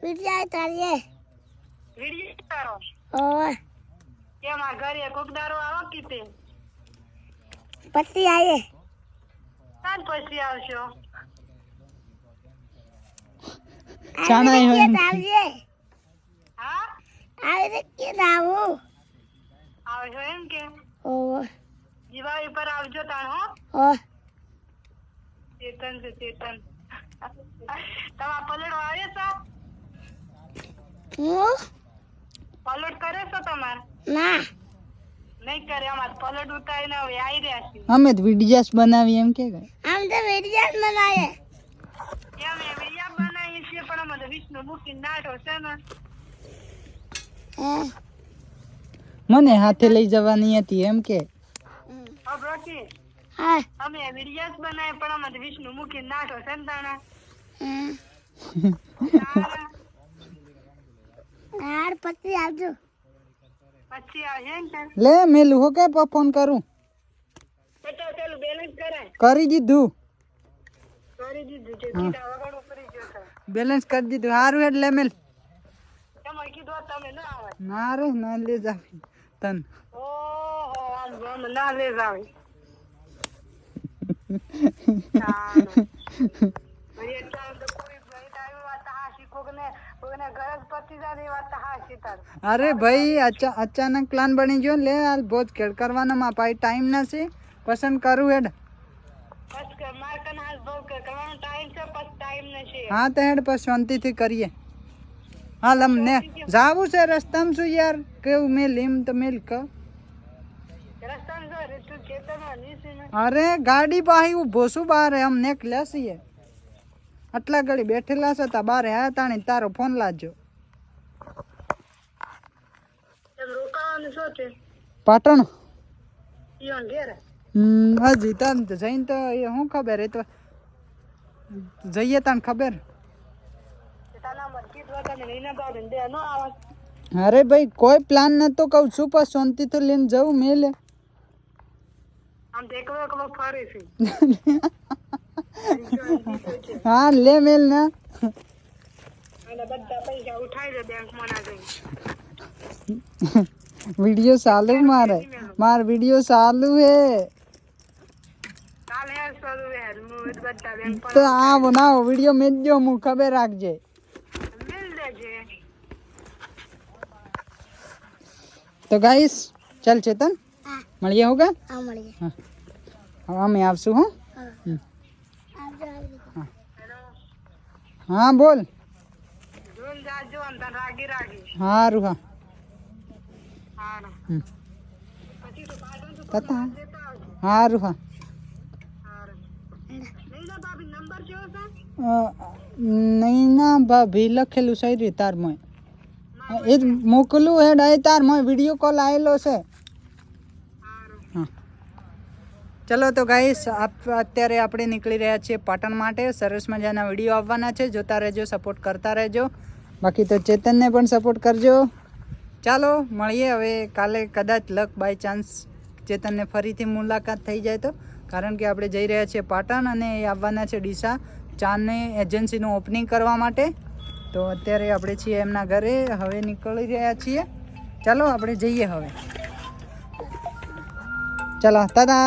video તારીએ video તારો ઓય કેમ આ ઘરે કોકદારો આવો કીતે પછી આયે કાલ પછી આવશો ચાના કે હોય તારીએ હા આવે કે દાવું આવશો એમ કે ઓય દિવાળી પર આવજો તાણ હો ઓય ચેતન છે ચેતન તમાર પલડો આવે છે હું પલડ કરે છો તમાર ના નહીં કરે અમાર પલડ ઉતારીને હવે આવી રહ્યા છે અમે તો વિડીયોસ બનાવી એમ કે આમ તો વીડિયો બનાવે એમ એ વિડીયો બનાવી છે પણ અમે તો વિષ્ણુ મૂકીને નાટો છે ને મને હાથે લઈ જવાની હતી એમ કે બ્રોકી હા અમે વિડીયો બનાવી પણ અમે તો વિષ્ણુ મૂકીને નાટો છે ને તાણા યાર પછી આવજો પછી આવશે ને તાર લે મેલું હો કે ફોન કરું પચાસ ચાલુ બેલેન્સ કરાય કરી દીધું કરી દીધું છે સીધા વગર કરી ગયો છે બેલેન્સ કરી દીધું સારું એટલે મેલ તમે કીધું તમે ના આવે ના રે ના લે જાવી તન ઓહો આમ ના લે જાવે અરે ભાઈ અચાનક પ્લાન બની ગયો લે હાલ ભોજ ખેડ કરવાનો માં પાઈ ટાઈમ નથી પસંદ કરું હેડ હા તો હેડ પછી શાંતિથી કરીએ હાલ અમને જાવું છે રસ્તામાં શું યાર કેવું મેલ એમ તો મેલ ક અરે ગાડી પાહી ઉભો છું બારે અમ નેકલ્યા છીએ આટલા ઘડી બેઠેલા હતા બારે હા તાણી તારો ફોન લાજો પાટણ હજી તને તો જઈને તો એ શું ખબર એ તો જઈએ તને ખબર અરે ભાઈ કોઈ પ્લાન નતો કહું છું પણ શાંતિ તો લઈને જવું મેલે હા લે મેલ ના વિડિયો ચાલુ માર વિડિયો ચાલુ હે તો આવો ના વિડિયો મેલજો હું ખબર રાખજે તો ગાઈસ ચાલ ચેતન મળીએ હોગા હા મળીએ હા અમે આવશું હો આવજો હા બોલ જાજો અંદર રાગી રાગી હારું હા હારું તતા હારું હા નૈના ભાભી લખેલું સહી તાર મોય એ જ મોકલું હેડ આ તાર મોય વિડીયો કોલ આવેલો છે હા ચલો તો ગાઈસ અત્યારે આપણે નીકળી રહ્યા છીએ પાટણ માટે સરસ મજાના વિડીયો આવવાના છે જોતા રહેજો સપોર્ટ કરતા રહેજો બાકી તો ચેતનને પણ સપોર્ટ કરજો ચાલો મળીએ હવે કાલે કદાચ લક બાય ચાન્સ ચેતનને ફરીથી મુલાકાત થઈ જાય તો કારણ કે આપણે જઈ રહ્યા છીએ પાટણ અને એ આવવાના છે ડીસા ચાની એજન્સીનું ઓપનિંગ કરવા માટે તો અત્યારે આપણે છીએ એમના ઘરે હવે નીકળી રહ્યા છીએ ચાલો આપણે જઈએ હવે ચાલો દાદા